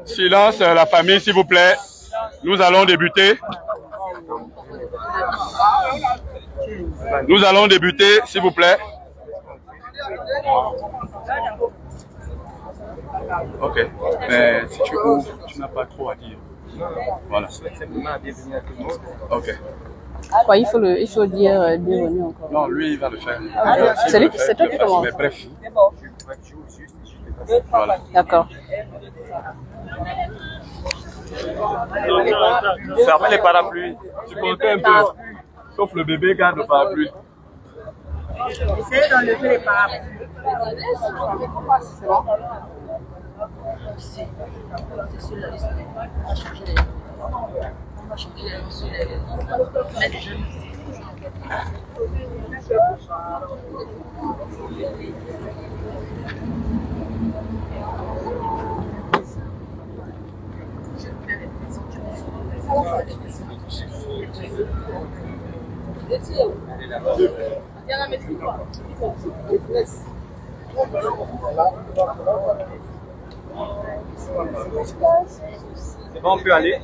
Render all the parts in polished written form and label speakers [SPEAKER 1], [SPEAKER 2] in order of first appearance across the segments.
[SPEAKER 1] Silence, la famille, s'il vous plaît. Nous allons débuter. Nous allons débuter, s'il vous plaît. Ok. Mais si tu ouvres, tu n'as pas trop à dire. Voilà. Ok.
[SPEAKER 2] Quoi, il faut dire bienvenue encore.
[SPEAKER 1] Non, lui, il va le faire.
[SPEAKER 2] C'est toi qui commence.
[SPEAKER 1] Mais bref.
[SPEAKER 2] Voilà. D'accord.
[SPEAKER 1] Fermez les parapluies. Supportez un peu. Sauf le bébé, garde le parapluie.
[SPEAKER 3] Essayez d'enlever les parapluies.
[SPEAKER 4] C'est bon, on peut aller.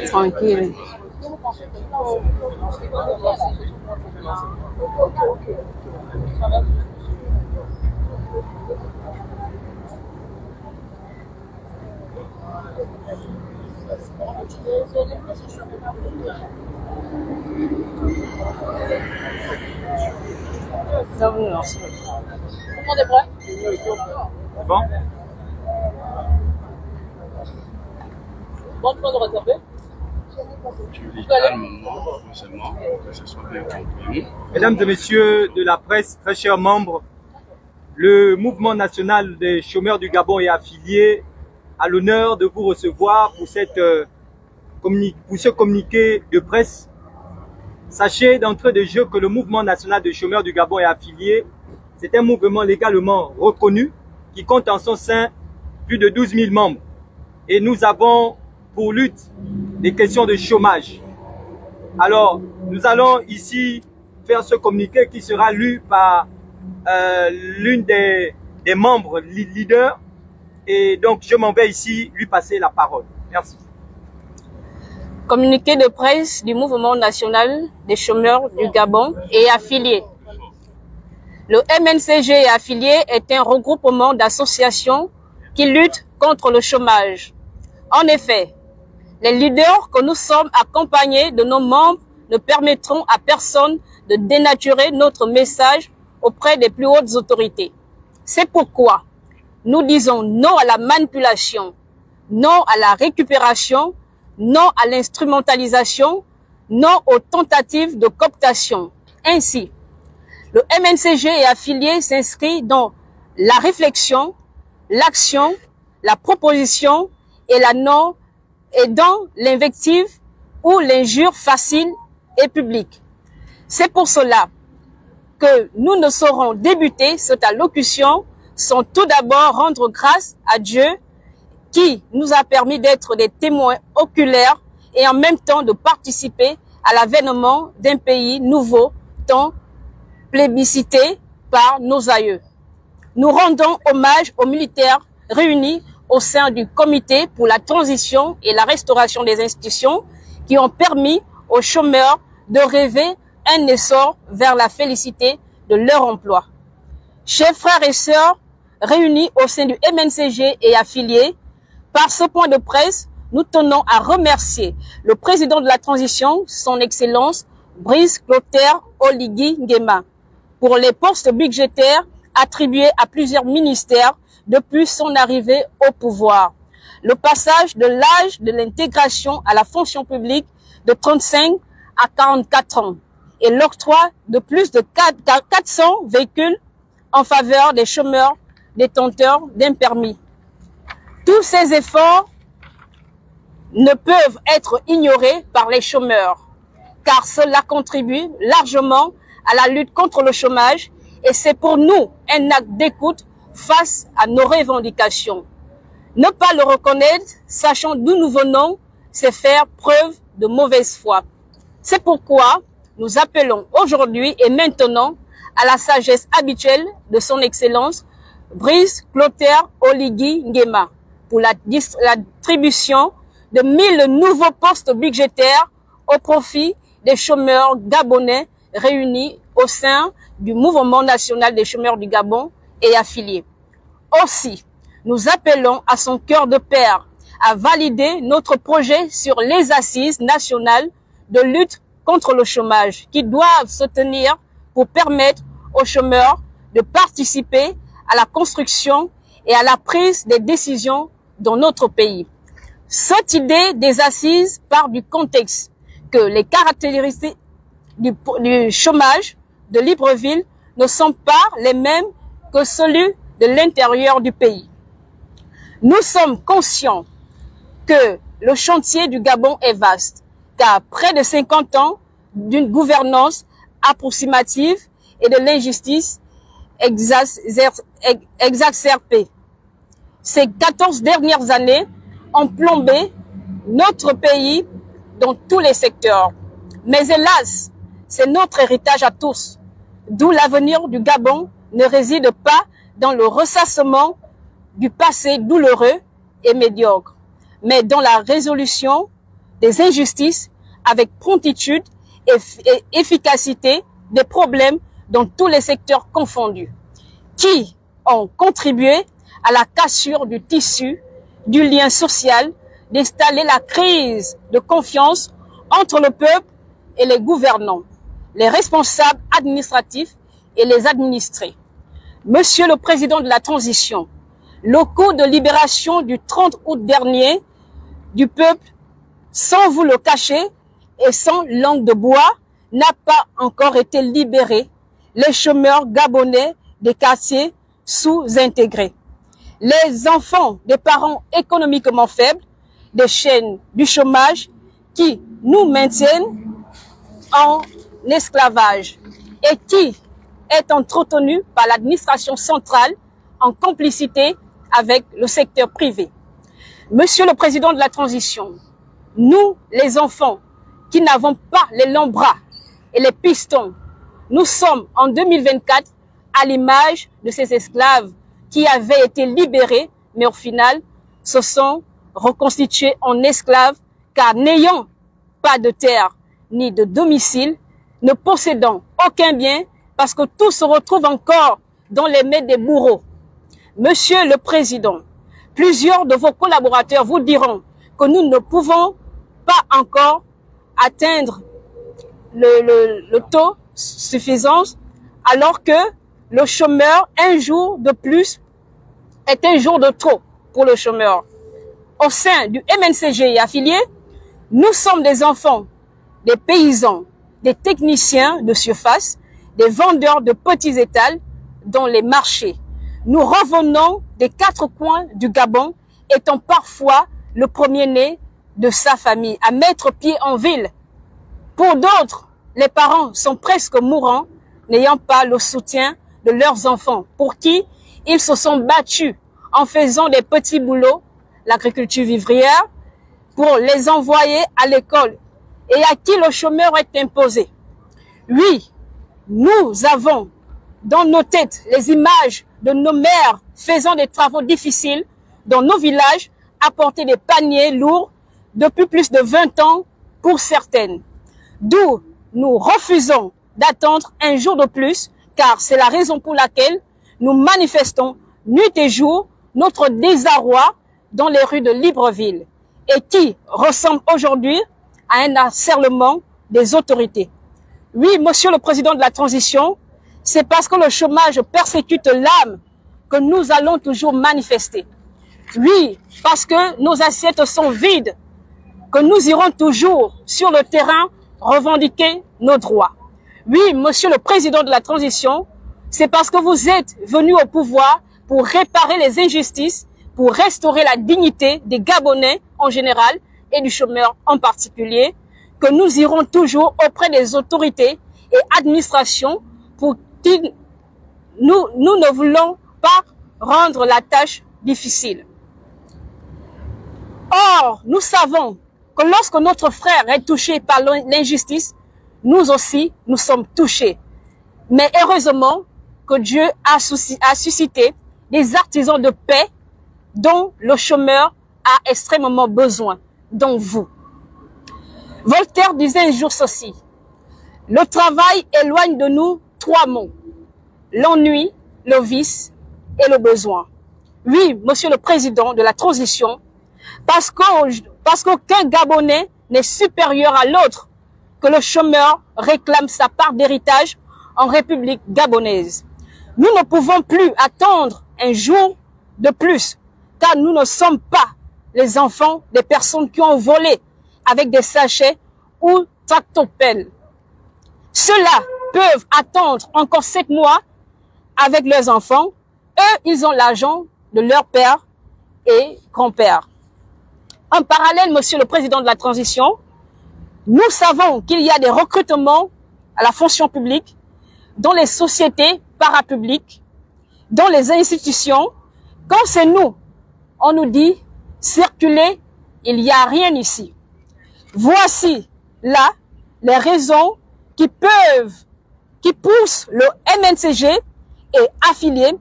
[SPEAKER 2] Tranquille. Non.
[SPEAKER 3] On est prêt?
[SPEAKER 4] C'est bon?
[SPEAKER 3] Bon, tu vas nous rattraper?
[SPEAKER 1] Tu lis calmement, seulement, que ce soit bien compris.
[SPEAKER 4] Mesdames et messieurs de la presse, très chers membres, le mouvement national des chômeurs du Gabon est affilié à l'honneur de vous recevoir pour, ce communiqué de presse. Sachez d'entrée de jeu que le mouvement national des chômeurs du Gabon est affilié. C'est un mouvement légalement reconnu qui compte en son sein plus de 12 000 membres. Et nous avons pour lutte des questions de chômage. Alors, nous allons ici faire ce communiqué qui sera lu par l'une des membres leaders. Et donc, je m'en vais ici lui passer la parole. Merci.
[SPEAKER 2] Communiqué de presse du mouvement national des chômeurs du Gabon et affilié. Le MNCG et affilié est un regroupement d'associations qui luttent contre le chômage. En effet, les leaders que nous sommes accompagnés de nos membres ne permettront à personne de dénaturer notre message auprès des plus hautes autorités. C'est pourquoi nous disons non à la manipulation, non à la récupération, non à l'instrumentalisation, non aux tentatives de cooptation. Ainsi, le MNCG et affilié s'inscrit dans la réflexion, l'action, la proposition et dans l'invective ou l'injure facile et publique. C'est pour cela que nous ne saurons débuter cette allocution sans tout d'abord rendre grâce à Dieu qui nous a permis d'être des témoins oculaires et en même temps de participer à l'avènement d'un pays nouveau, tant plébiscité par nos aïeux. Nous rendons hommage aux militaires réunis au sein du comité pour la transition et la restauration des institutions qui ont permis aux chômeurs de rêver un essor vers la félicité de leur emploi. Chers frères et sœurs réunis au sein du MNCG et affiliés, par ce point de presse, nous tenons à remercier le président de la transition, son Excellence Brice Clotaire Oligui Nguema, pour les postes budgétaires attribués à plusieurs ministères depuis son arrivée au pouvoir. Le passage de l'âge de l'intégration à la fonction publique de 35 à 44 ans et l'octroi de plus de 400 véhicules en faveur des chômeurs détenteurs d'un permis. Tous ces efforts ne peuvent être ignorés par les chômeurs, car cela contribue largement à la lutte contre le chômage et c'est pour nous un acte d'écoute face à nos revendications. Ne pas le reconnaître, sachant d'où nous venons, c'est faire preuve de mauvaise foi. C'est pourquoi nous appelons aujourd'hui et maintenant à la sagesse habituelle de son Excellence Brice Clotaire Oligui Nguema pour la distribution de 1000 nouveaux postes budgétaires au profit des chômeurs gabonais réunis au sein du Mouvement national des chômeurs du Gabon et affiliés. Aussi, nous appelons à son cœur de père à valider notre projet sur les assises nationales de lutte contre le chômage qui doivent se tenir pour permettre aux chômeurs de participer à la construction et à la prise des décisions dans notre pays. Cette idée des assises part du contexte que les caractéristiques du chômage de Libreville ne sont pas les mêmes que celui de l'intérieur du pays. Nous sommes conscients que le chantier du Gabon est vaste, car près de 50 ans d'une gouvernance approximative et de l'injustice exacerbée. Ces 14 dernières années ont plombé notre pays dans tous les secteurs. Mais hélas, c'est notre héritage à tous, d'où l'avenir du Gabon ne réside pas dans le ressassement du passé douloureux et médiocre, mais dans la résolution des injustices avec promptitude et efficacité des problèmes dans tous les secteurs confondus, qui ont contribué à la cassure du tissu, du lien social, d'installer la crise de confiance entre le peuple et les gouvernants, les responsables administratifs et les administrés. Monsieur le Président de la Transition, le coup de libération du 30 août dernier du peuple, sans vous le cacher et sans langue de bois, n'a pas encore été libéré. Les chômeurs gabonais des quartiers sous-intégrés, les enfants des parents économiquement faibles, des chaînes du chômage qui nous maintiennent en esclavage et qui est entretenu par l'administration centrale en complicité avec le secteur privé. Monsieur le Président de la Transition, nous, les enfants, qui n'avons pas les longs bras et les pistons, nous sommes en 2024 à l'image de ces esclaves qui avaient été libérés, mais au final se sont reconstitués en esclaves, car n'ayant pas de terre ni de domicile, ne possédant aucun bien, parce que tout se retrouve encore dans les mains des bourreaux. Monsieur le Président, plusieurs de vos collaborateurs vous diront que nous ne pouvons pas encore atteindre le taux suffisant, alors que le chômeur, un jour de plus, est un jour de trop pour le chômeur. Au sein du MNCG et affiliés, nous sommes des enfants, des paysans, des techniciens de surface, des vendeurs de petits étals dans les marchés. Nous revenons des 4 coins du Gabon, étant parfois le premier-né de sa famille à mettre pied en ville. Pour d'autres, les parents sont presque mourants, n'ayant pas le soutien de leurs enfants, pour qui ils se sont battus en faisant des petits boulots, l'agriculture vivrière, pour les envoyer à l'école et à qui le chômeur est imposé. Oui, nous avons dans nos têtes les images de nos mères faisant des travaux difficiles dans nos villages, à porter des paniers lourds depuis plus de 20 ans pour certaines. D'où nous refusons d'attendre un jour de plus, car c'est la raison pour laquelle nous manifestons nuit et jour notre désarroi dans les rues de Libreville et qui ressemble aujourd'hui à un harcèlement des autorités. Oui, Monsieur le Président de la Transition, c'est parce que le chômage persécute l'âme que nous allons toujours manifester. Oui, parce que nos assiettes sont vides, que nous irons toujours sur le terrain revendiquer nos droits. Oui, Monsieur le Président de la Transition, c'est parce que vous êtes venu au pouvoir pour réparer les injustices, pour restaurer la dignité des Gabonais en général et du chômeur en particulier, que nous irons toujours auprès des autorités et administrations pour qui nous ne voulons pas rendre la tâche difficile. Or, nous savons que lorsque notre frère est touché par l'injustice, nous aussi, nous sommes touchés. Mais heureusement que Dieu a suscité des artisans de paix dont le chômeur a extrêmement besoin, dont vous. Voltaire disait un jour ceci: le travail éloigne de nous 3 mots, l'ennui, le vice et le besoin. Oui, Monsieur le Président de la transition, parce qu'aucun Gabonais n'est supérieur à l'autre, que le chômeur réclame sa part d'héritage en République gabonaise. Nous ne pouvons plus attendre un jour de plus, car nous ne sommes pas les enfants des personnes qui ont volé avec des sachets ou tractopelles. Ceux-là peuvent attendre encore 7 mois avec leurs enfants. Eux, ils ont l'argent de leur père et grand-père. En parallèle, Monsieur le Président de la transition, nous savons qu'il y a des recrutements à la fonction publique, dans les sociétés parapubliques, dans les institutions. Quand c'est nous, on nous dit « circulez, il n'y a rien ici ». Voici là les raisons qui poussent le MNCG et affiliés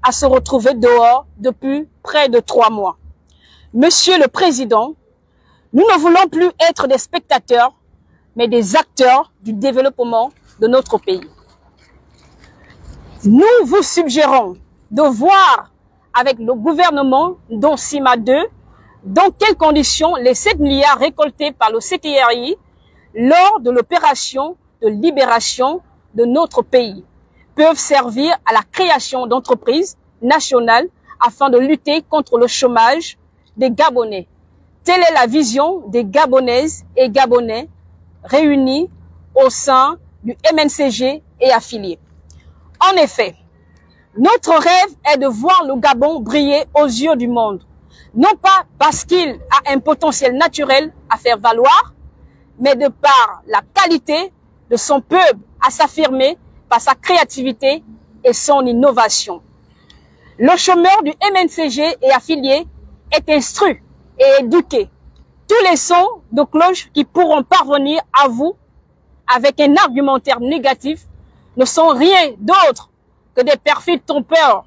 [SPEAKER 2] à se retrouver dehors depuis près de 3 mois. Monsieur le Président, nous ne voulons plus être des spectateurs, mais des acteurs du développement de notre pays. Nous vous suggérons de voir avec le gouvernement, dont CIMA 2, dans quelles conditions les 7 milliards récoltés par le CTRI lors de l'opération de libération de notre pays peuvent servir à la création d'entreprises nationales afin de lutter contre le chômage des Gabonais. Telle est la vision des Gabonaises et Gabonais réunis au sein du MNCG et affiliés. En effet, notre rêve est de voir le Gabon briller aux yeux du monde, non pas parce qu'il a un potentiel naturel à faire valoir, mais de par la qualité de son peuple à s'affirmer par sa créativité et son innovation. Le chômeur du MNCG et affilié est instruit et éduqué. Tous les sons de cloche qui pourront parvenir à vous avec un argumentaire négatif ne sont rien d'autre que des perfides trompeurs.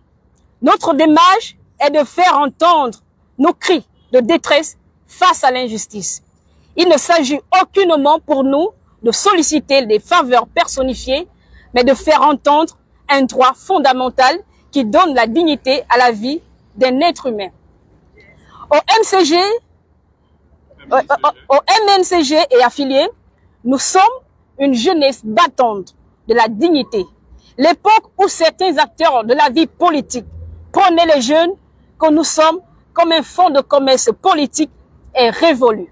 [SPEAKER 2] Notre démarche est de faire entendre nos cris de détresse face à l'injustice. Il ne s'agit aucunement pour nous de solliciter des faveurs personnifiées, mais de faire entendre un droit fondamental qui donne la dignité à la vie d'un être humain. Au MNCG et affiliés, nous sommes une jeunesse battante de la dignité. L'époque où certains acteurs de la vie politique prenaient les jeunes que nous sommes comme un fonds de commerce politique est révolu.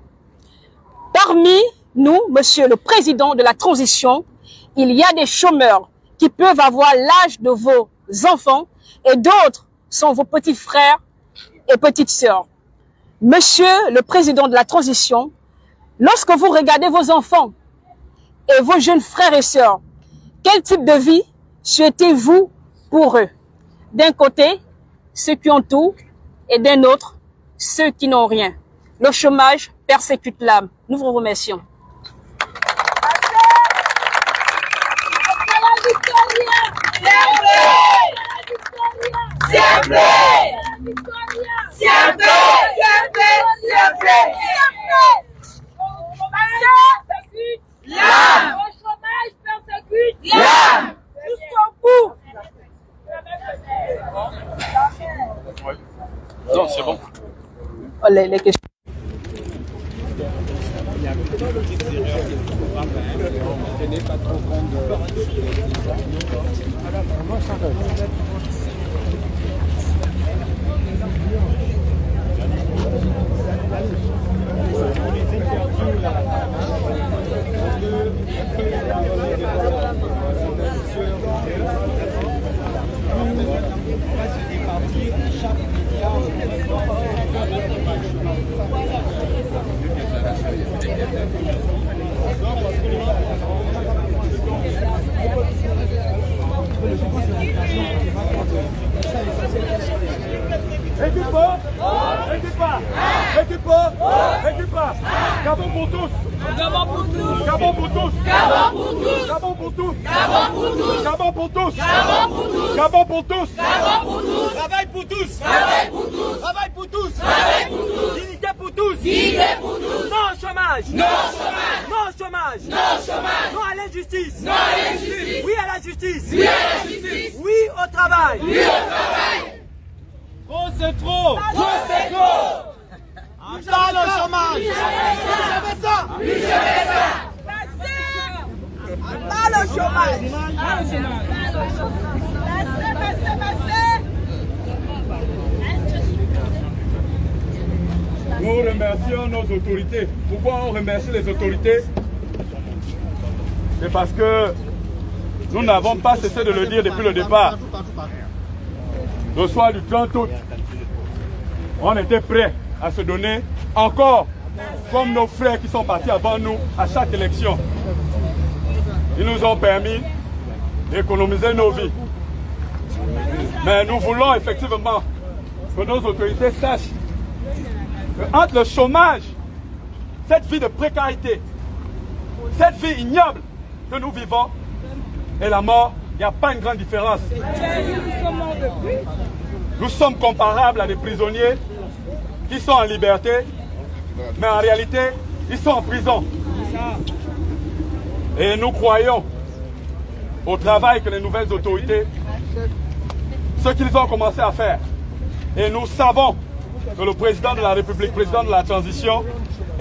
[SPEAKER 2] Parmi nous, Monsieur le Président de la transition, il y a des chômeurs qui peuvent avoir l'âge de vos enfants et d'autres sont vos petits frères et petites sœurs. Monsieur le Président de la transition, lorsque vous regardez vos enfants et vos jeunes frères et sœurs, quel type de vie souhaitez-vous pour eux? D'un côté, ceux qui ont tout et d'un autre, ceux qui n'ont rien. Le chômage persécute l'âme. Nous vous remercions.
[SPEAKER 1] Non, c'est bon.
[SPEAKER 2] Les questions.
[SPEAKER 5] Écoute pas. Équipe pas. Gabon pour tous. Gabon pour tous. Gabon pour tous. Gabon pour tous. Gabon pour tous. Gabon pour tous. Gabon pour tous. Gabon pour tous. Travail pour tous. Travail pour tous. Travail pour tous. Travail pour tous. Dignité pour tous. Dignité pour tous. Non au chômage. Non au chômage. Non au chômage. Non au chômage. Non à l'injustice. Non à l'injustice. Oui à la justice. Oui à la justice. Oui au travail. Oui au travail. Trop c'est trop. Trop c'est trop. Pas le chômage. Plus jamais ça. Plus jamais ça. Pas le chômage. Pas le chômage. Nous remercions nos autorités. Pourquoi on remercie les autorités? C'est parce que nous n'avons pas cessé de le dire depuis le départ. Le soir du 30 août, on était prêts à se donner encore comme nos frères qui sont partis avant nous à chaque élection. Ils nous ont permis d'économiser nos vies. Mais nous voulons effectivement que nos autorités sachent que entre le chômage, cette vie de précarité, cette vie ignoble que nous vivons et la mort, il n'y a pas une grande différence. Nous sommes comparables à des prisonniers qui sont en liberté, mais en réalité, ils sont en prison. Et nous croyons au travail que les nouvelles autorités, ce qu'ils ont commencé à faire. Et nous savons que le président de la République, président de la transition,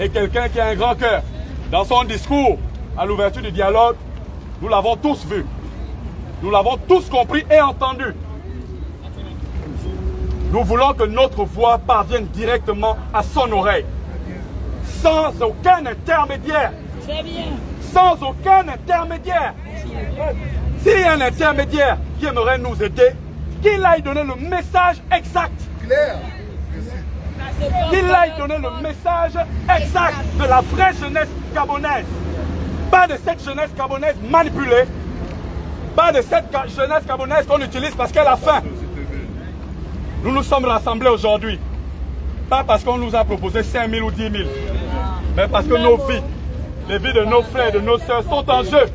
[SPEAKER 5] est quelqu'un qui a un grand cœur. Dans son discours à l'ouverture du dialogue, nous l'avons tous vu. Nous l'avons tous compris et entendu. Nous voulons que notre voix parvienne directement à son oreille. Sans aucun intermédiaire. Sans aucun intermédiaire. S'il y a un intermédiaire qui aimerait nous aider, qu'il aille donner le message exact. Qu'il aille donner le message exact de la vraie jeunesse gabonaise. Pas de cette jeunesse gabonaise manipulée. Pas de cette jeunesse gabonaise qu'on utilise parce qu'elle a faim. Nous nous sommes rassemblés aujourd'hui. Pas parce qu'on nous a proposé 5 000 ou 10 000. Mais parce que nos vies, les vies de nos frères et de nos sœurs sont en jeu.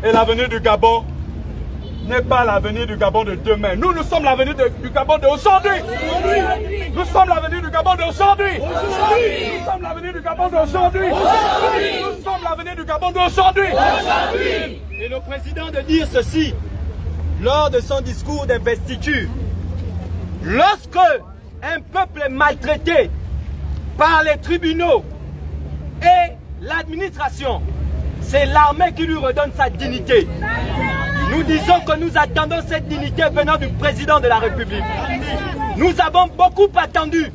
[SPEAKER 5] Et l'avenir du Gabon n'est pas l'avenir du Gabon de demain. Nous sommes l'avenir du Gabon d'aujourd'hui. Nous sommes l'avenir du Gabon d'aujourd'hui. Nous sommes l'avenir du Gabon d'aujourd'hui. Nous sommes l'avenir du Gabon d'aujourd'hui. Et le président de dire ceci lors de son discours d'investiture. Lorsque un peuple est maltraité par les tribunaux et l'administration, c'est l'armée qui lui redonne sa dignité. Nous disons que nous attendons cette dignité venant du président de la République. Nous avons beaucoup attendu.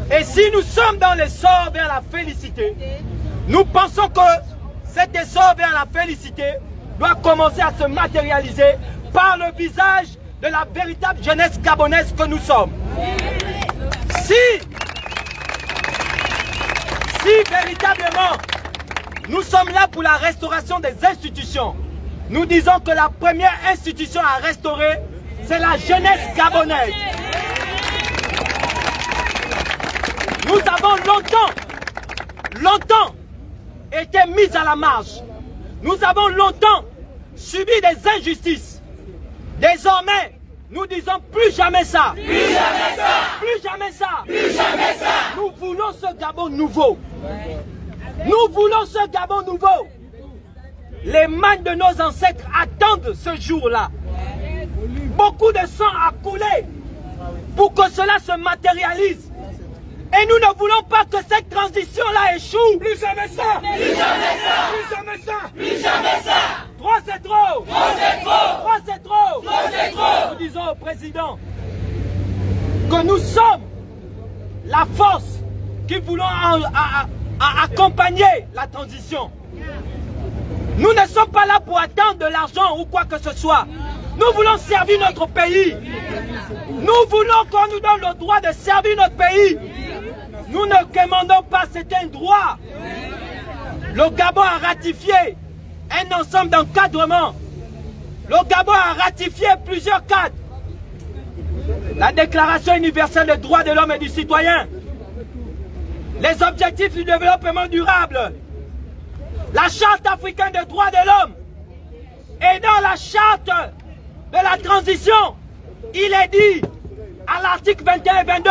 [SPEAKER 5] Et si nous sommes dans l'essor vers la félicité, nous pensons que cet essor vers la félicité doit commencer à se matérialiser par le visage de la véritable jeunesse gabonaise que nous sommes. Si véritablement nous sommes là pour la restauration des institutions, nous disons que la première institution à restaurer, c'est la jeunesse gabonaise. Nous avons longtemps été mis à la marge. Nous avons longtemps subi des injustices. Désormais, nous disons plus jamais ça. Plus jamais ça. Plus jamais ça. Plus jamais ça. Nous voulons ce Gabon nouveau. Nous voulons ce Gabon nouveau. Les mains de nos ancêtres attendent ce jour-là. Beaucoup de sang a coulé pour que cela se matérialise. Et nous ne voulons pas que cette transition-là échoue. Plus jamais ça. Plus jamais ça. Plus jamais ça. Plus jamais ça. Trop c'est trop. Trop c'est trop. Trop c'est trop. Trop c'est trop. Nous disons au président que nous sommes la force qui voulons accompagner la transition. Nous ne sommes pas là pour attendre de l'argent ou quoi que ce soit. Nous voulons servir notre pays. Nous voulons qu'on nous donne le droit de servir notre pays. Nous ne demandons pas, c'est un droit. Le Gabon a ratifié un ensemble d'encadrements. Le Gabon a ratifié plusieurs cadres. La Déclaration universelle des droits de l'homme et du citoyen.
[SPEAKER 6] les objectifs du développement durable, la charte africaine des droits de l'homme. Et dans la charte de la transition, il est dit à l'article 21 et 22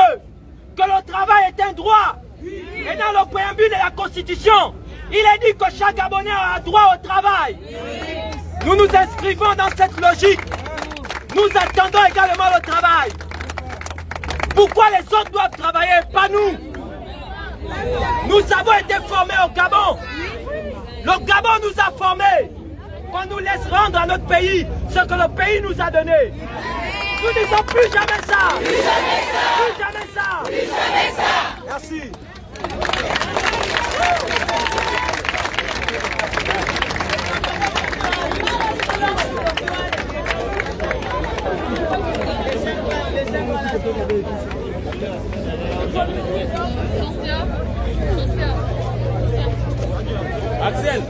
[SPEAKER 6] que le travail est un droit. Et dans le préambule de la Constitution, il est dit que chaque Gabonais a droit au travail. Nous nous inscrivons dans cette logique. Nous attendons également le travail. Pourquoi les autres doivent travailler, pas nous? Nous avons été formés au Gabon. Le Gabon nous a formés. Qu'on nous laisse rendre à notre pays ce que le pays nous a donné. Nous ne disons plus jamais ça. Plus jamais ça. Plus jamais ça. Plus jamais ça. Merci.
[SPEAKER 5] Axel.